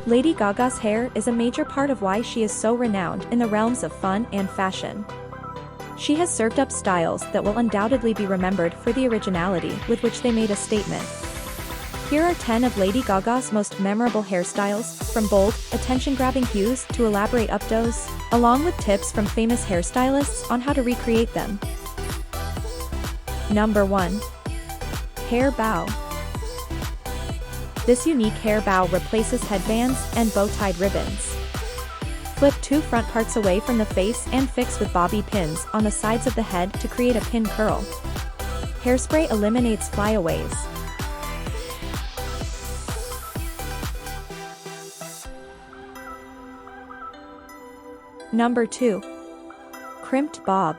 Lady Gaga's hair is a major part of why she is so renowned in the realms of fun and fashion. She has served up styles that will undoubtedly be remembered for the originality with which they made a statement. Here are 10 of Lady Gaga's most memorable hairstyles, from bold, attention-grabbing hues to elaborate updos, along with tips from famous hairstylists on how to recreate them. Number 1. Hair bow. This unique hair bow replaces headbands and bow-tied ribbons. Flip two front parts away from the face and fix with bobby pins on the sides of the head to create a pin curl. Hairspray eliminates flyaways. Number 2. Crimped bob.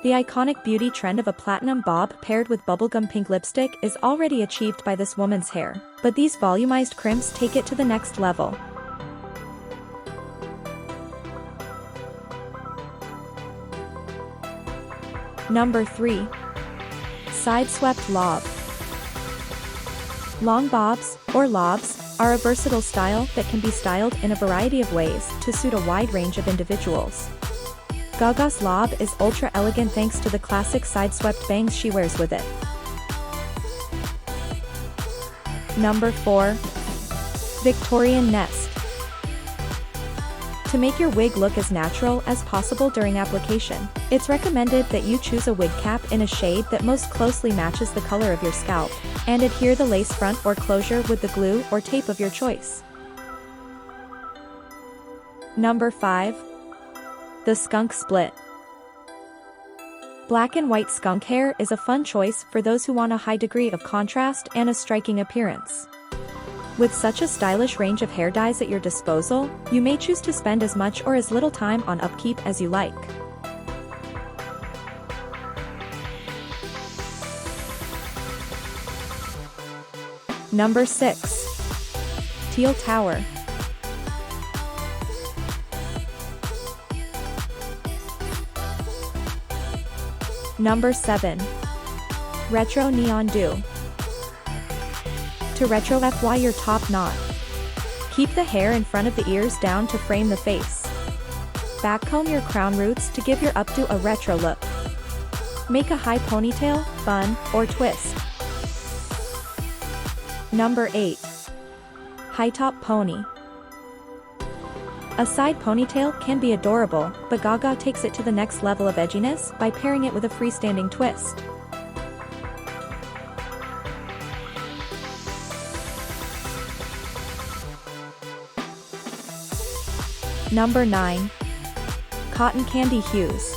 The iconic beauty trend of a platinum bob paired with bubblegum pink lipstick is already achieved by this woman's hair, but these volumized crimps take it to the next level. Number 3. Side-swept lob. Long bobs, or lobs, are a versatile style that can be styled in a variety of ways to suit a wide range of individuals. Gaga's lob is ultra elegant thanks to the classic side-swept bangs she wears with it. Number 4. Victorian nest. To make your wig look as natural as possible during application, it's recommended that you choose a wig cap in a shade that most closely matches the color of your scalp, and adhere the lace front or closure with the glue or tape of your choice. Number 5. The skunk split. Black and white skunk hair is a fun choice for those who want a high degree of contrast and a striking appearance. With such a stylish range of hair dyes at your disposal, you may choose to spend as much or as little time on upkeep as you like. Number 6. Teal tower. Number 7. Retro neon do. To retro FY your top knot. Keep the hair in front of the ears down to frame the face. Backcomb your crown roots to give your updo a retro look. Make a high ponytail, bun, or twist. Number 8. High top pony. A side ponytail can be adorable, but Gaga takes it to the next level of edginess by pairing it with a freestanding twist. Number 9. Cotton candy hues.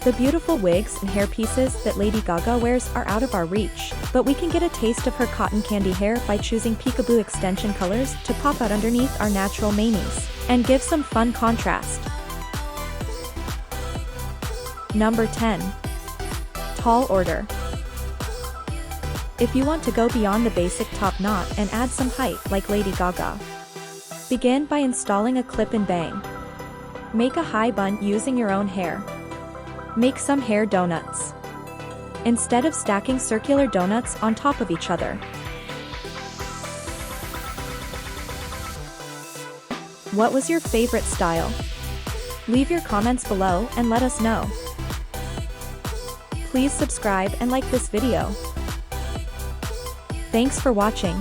The beautiful wigs and hairpieces that Lady Gaga wears are out of our reach, but we can get a taste of her cotton candy hair by choosing peekaboo extension colors to pop out underneath our natural manis, and give some fun contrast. Number 10. Tall order. If you want to go beyond the basic top knot and add some height like Lady Gaga, begin by installing a clip-in bang. Make a high bun using your own hair. Make some hair donuts. Instead of stacking circular donuts on top of each other. What was your favorite style? Leave your comments below and let us know. Please subscribe and like this video. Thanks for watching.